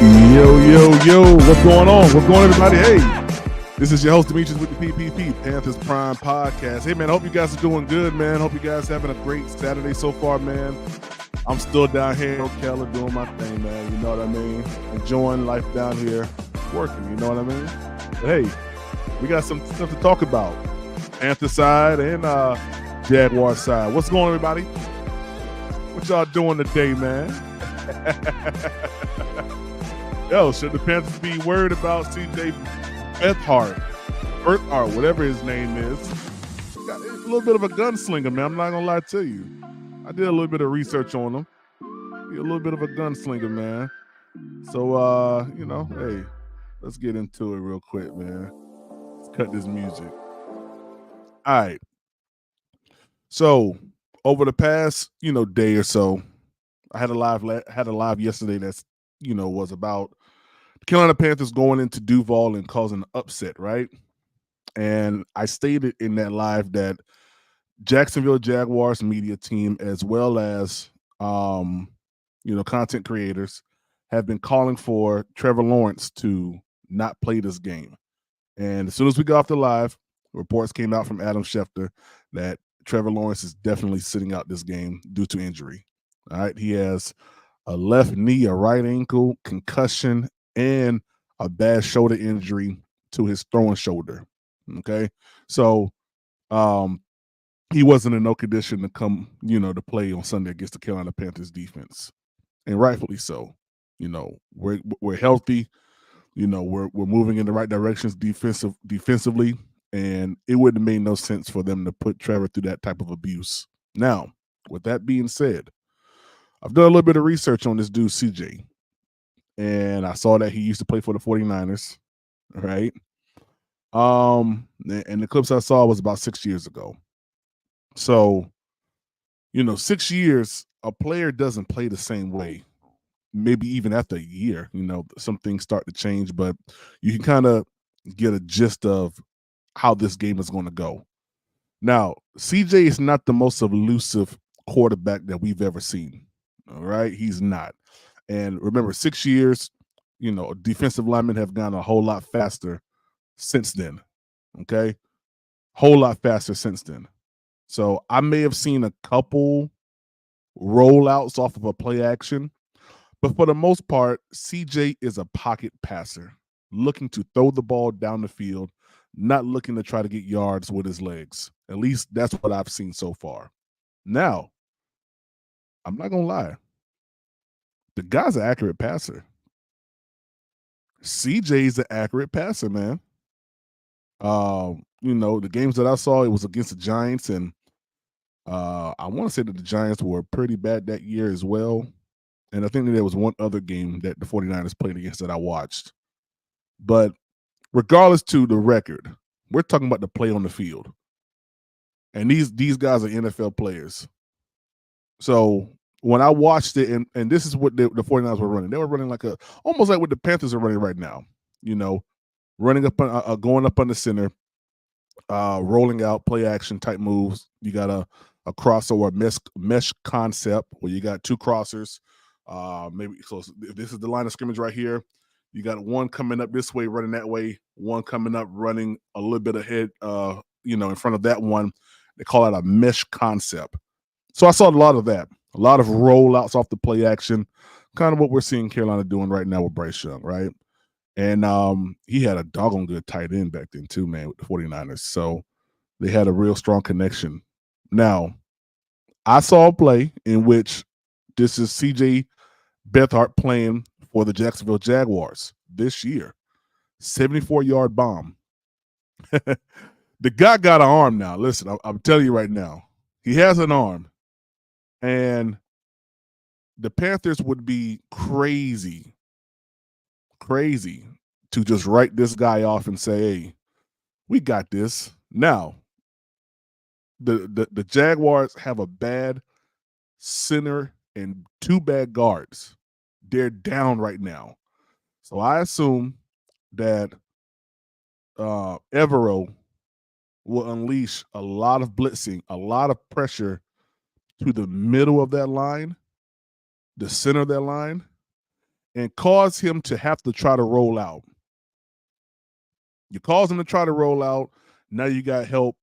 Yo, what's going on? What's going on, everybody? Hey, this is your host, Demetrius, with the PPP, Panthers Prime Podcast. Hey, man, I hope you guys are doing good, man. Hope you guys having a great Saturday so far, man. I'm still down here in Ocala doing my thing, man. You know what I mean? Enjoying life down here, working, you know what I mean? But hey, we got some stuff to talk about. Panther side and Jaguar side. What's going on, everybody? What y'all doing today, man? Yo, should the Panthers be worried about CJ Beathard, whatever his name is? Got a little bit of a gunslinger, man. I'm not gonna lie to you. I did a little bit of research on him. He's a little bit of a gunslinger, man. So, hey, let's get into it real quick, man. Let's cut this music. All right. So over the past, day or so, I had a live yesterday that's was about the Carolina Panthers going into Duval and causing an upset, right? And I stated in that live that Jacksonville Jaguars media team, as well as content creators, have been calling for Trevor Lawrence to not play this game. And as soon as we got off the live, reports came out from Adam Schefter that Trevor Lawrence is definitely sitting out this game due to injury. All right, he has a left knee, a right ankle, concussion, and a bad shoulder injury to his throwing shoulder. Okay, so he wasn't in no condition to come, to play on Sunday against the Carolina Panthers defense, and rightfully so. We're healthy. We're moving in the right directions defensively, and it wouldn't have made no sense for them to put Trevor through that type of abuse. Now, with that being said, I've done a little bit of research on this dude, CJ, and I saw that he used to play for the 49ers, right? And the clips I saw was about 6 years ago. So, 6 years, a player doesn't play the same way. Maybe even after a year, some things start to change, but you can kind of get a gist of how this game is going to go. Now, CJ is not the most elusive quarterback that we've ever seen. All right, he's not. And remember, 6 years, defensive linemen have gone a whole lot faster since then. Okay, whole lot faster since then. So I may have seen a couple rollouts off of a play action, but for the most part, CJ is a pocket passer, looking to throw the ball down the field, not looking to try to get yards with his legs. At least that's what I've seen so far. Now, I'm not gonna lie. The guy's an accurate passer. CJ's an accurate passer, man. The games that I saw, it was against the Giants, and I want to say that the Giants were pretty bad that year as well. And I think that there was one other game that the 49ers played against that I watched. But regardless to the record, we're talking about the play on the field. And these guys are NFL players. So when I watched it, and this is what the 49ers were running. They were running almost like what the Panthers are running right now. Running up, going up on the center, rolling out, play action type moves. You got a crossover mesh concept where you got two crossers. Maybe so. If this is the line of scrimmage right here, you got one coming up this way, running that way. One coming up, running a little bit ahead. In front of that one. They call it a mesh concept. So I saw a lot of that. A lot of rollouts off the play action, kind of what we're seeing Carolina doing right now with Bryce Young, right? And he had a doggone good tight end back then too, man, with the 49ers. So they had a real strong connection. Now, I saw a play in which this is CJ Beathard playing for the Jacksonville Jaguars this year. 74-yard bomb. The guy got an arm now. Listen, I'm telling you right now. He has an arm. And the Panthers would be crazy to just write this guy off and say, hey, we got this. Now, the Jaguars have a bad center and two bad guards. They're down right now. So I assume that Evero will unleash a lot of blitzing, a lot of pressure to the middle of that line, the center of that line, and cause him to have to try to roll out. You cause him to try to roll out. Now you got help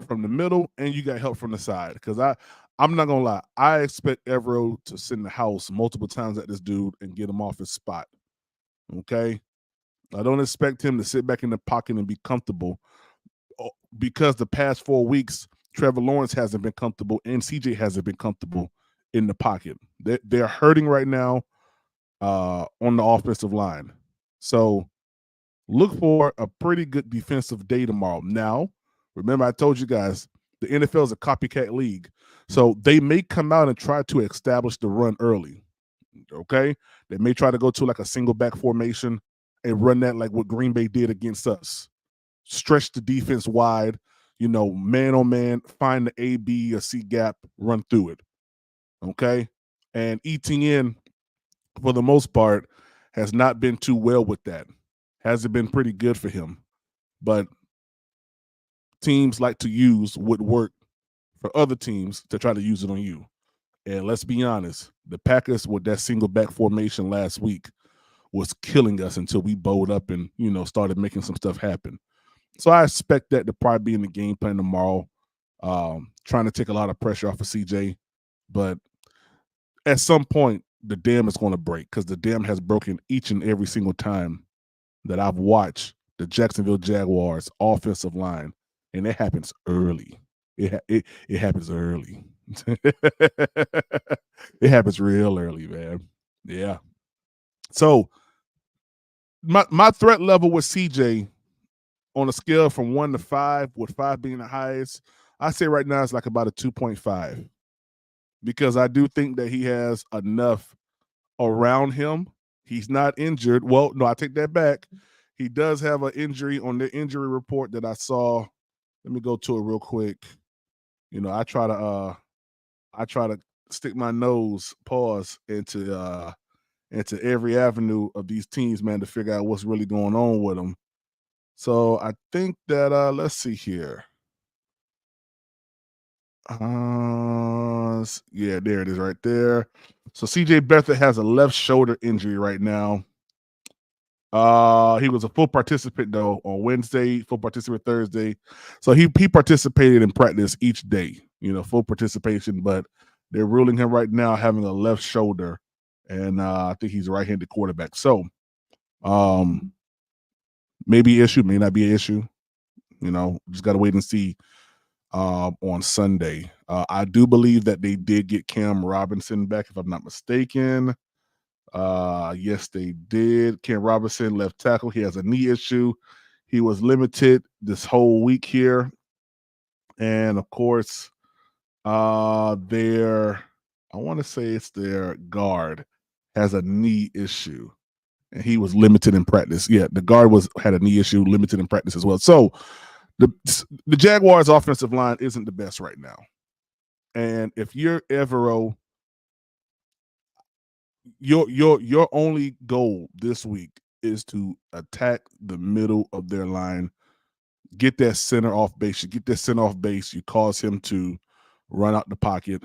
from the middle and you got help from the side. Because I'm not gonna lie, I expect Evero to send the house multiple times at this dude and get him off his spot. Okay, I don't expect him to sit back in the pocket and be comfortable, because the past 4 weeks Trevor Lawrence hasn't been comfortable and CJ hasn't been comfortable in the pocket. They're hurting right now on the offensive line. So look for a pretty good defensive day tomorrow. Now, remember I told you guys the NFL is a copycat league. So they may come out and try to establish the run early. Okay? They may try to go to like a single back formation and run that like what Green Bay did against us. Stretch the defense wide, man on man, find the A, B, or C gap, run through it. Okay? And ETN, for the most part, has not been too well with that. Hasn't been pretty good for him. But teams like to use what worked for other teams to try to use it on you. And let's be honest, the Packers with that single back formation last week was killing us until we bowed up and, started making some stuff happen. So I expect that to probably be in the game plan tomorrow, trying to take a lot of pressure off of CJ. But at some point, the dam is going to break because the dam has broken each and every single time that I've watched the Jacksonville Jaguars offensive line, and it happens early. It happens early. It happens real early, man. Yeah. So my threat level with CJ on a scale from 1 to 5, with 5 being the highest, I say right now it's like about a 2.5, because I do think that he has enough around him. He's not injured. Well, no, I take that back. He does have an injury on the injury report that I saw. Let me go to it real quick. I try to stick my nose, into every avenue of these teams, man, to figure out what's really going on with them. So I think that let's see here. Yeah, there it is right there. So CJ Beathard has a left shoulder injury right now. He was a full participant though on Wednesday, full participant Thursday. So he participated in practice each day, full participation, but they're ruling him right now having a left shoulder, and I think he's a right-handed quarterback. So maybe issue, may not be an issue. Just got to wait and see on Sunday. I do believe that they did get Cam Robinson back, if I'm not mistaken. Yes, they did. Cam Robinson, left tackle. He has a knee issue. He was limited this whole week here. And of course, I want to say it's their guard has a knee issue, and he was limited in practice. Yeah, the guard had a knee issue, limited in practice as well. So the Jaguars' offensive line isn't the best right now. And if you're Evero, your only goal this week is to attack the middle of their line, get that center off base. You get that center off base, you cause him to run out the pocket.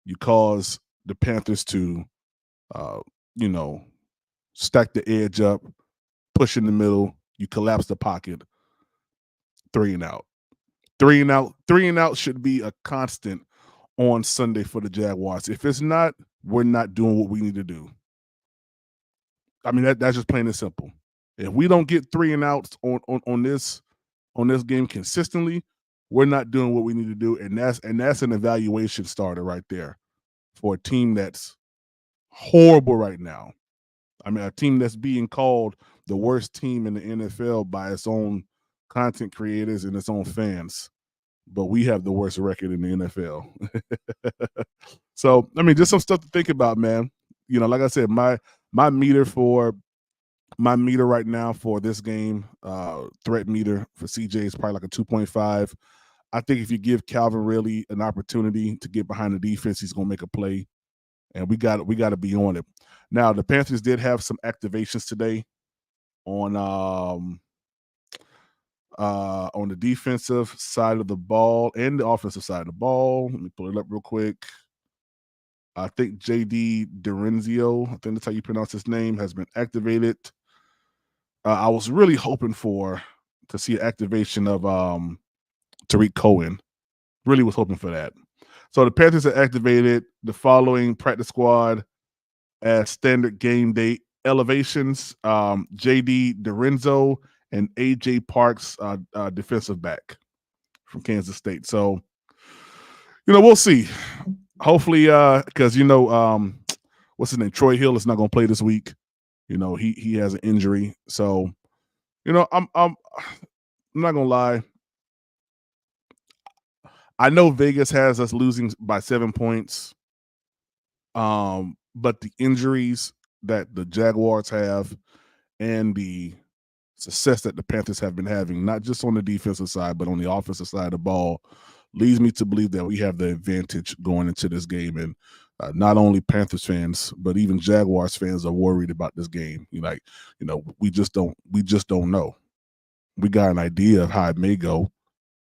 You cause the Panthers to, stack the edge up, push in the middle. You collapse the pocket. 3 and out. 3 and out. 3 and out should be a constant on Sunday for the Jaguars. If it's not, we're not doing what we need to do. I mean, that's just plain and simple. If we don't get 3 and outs on this game consistently, we're not doing what we need to do, and that's an evaluation starter right there for a team that's horrible right now. I mean, a team that's being called the worst team in the NFL by its own content creators and its own fans, but we have the worst record in the NFL. So, I mean, just some stuff to think about, man. Like I said, my meter right now for this game, threat meter for CJ is probably like a 2.5. I think if you give Calvin Ridley an opportunity to get behind the defense, he's going to make a play, and we got to be on it. Now, the Panthers did have some activations today on the defensive side of the ball and the offensive side of the ball. Let me pull it up real quick. I think JD Durenzio, I think that's how you pronounce his name, has been activated. I was really hoping to see an activation of Tariq Cohen. Really was hoping for that. So the Panthers have activated the following practice squad as standard game day elevations: JD Dorenzo and AJ Parks, defensive back from Kansas State. So, we'll see. Hopefully, because what's his name? Troy Hill is not going to play this week. He has an injury. So, I'm not gonna lie. I know Vegas has us losing by 7 points. But the injuries that the Jaguars have and the success that the Panthers have been having, not just on the defensive side, but on the offensive side of the ball, leads me to believe that we have the advantage going into this game. And not only Panthers fans, but even Jaguars fans are worried about this game. We just don't know. We got an idea of how it may go,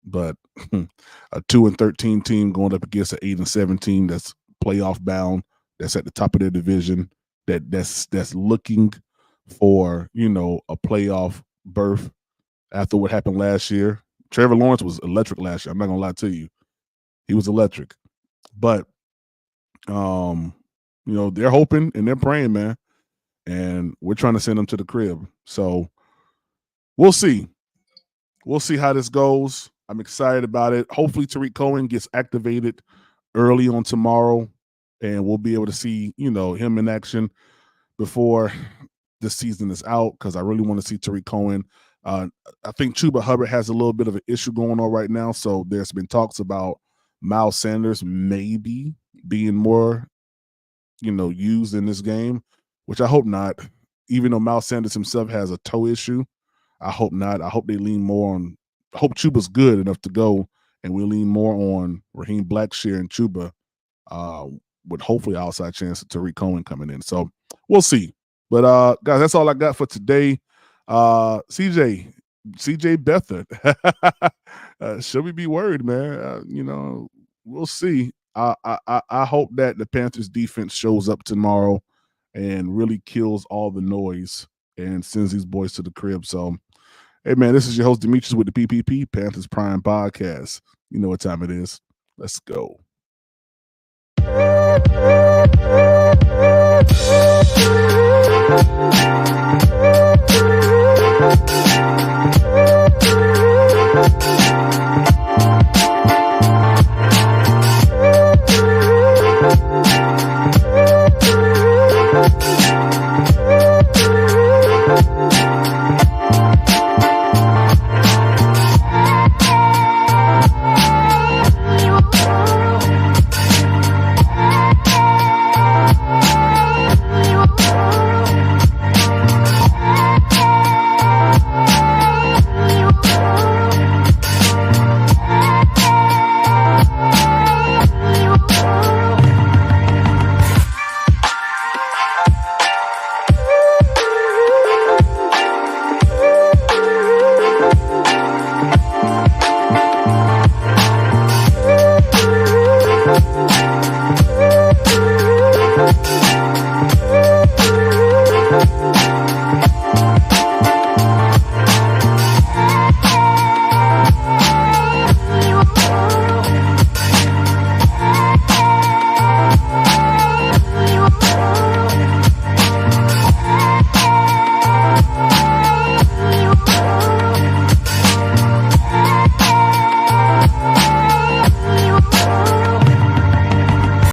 but a 2-13 team going up against an 8-7 team that's playoff bound, that's at the top of their division, that's looking for a playoff berth after what happened last year. Trevor Lawrence was electric last year. I'm not gonna lie to you, he was electric. But they're hoping and they're praying, man, and we're trying to send them to the crib. So we'll see. We'll see how this goes. I'm excited about it. Hopefully Tariq Cohen gets activated early on tomorrow, and we'll be able to see, him in action before the season is out, because I really want to see Tariq Cohen. I think Chuba Hubbard has a little bit of an issue going on right now, so there's been talks about Miles Sanders maybe being more, used in this game, which I hope not. Even though Miles Sanders himself has a toe issue, I hope not. I hope they lean more on. I hope Chuba's good enough to go, and we lean more on Raheem Blackshear and Chuba, with hopefully outside chance of Tariq Cohen coming in. So we'll see. But guys, that's all I got for today. CJ Beathard, should we be worried, man? We'll see. I hope that the Panthers defense shows up tomorrow and really kills all the noise and sends these boys to the crib. So, hey, man, this is your host, Demetrius, with the PPP, Panthers Prime Podcast. You know what time it is. Let's go.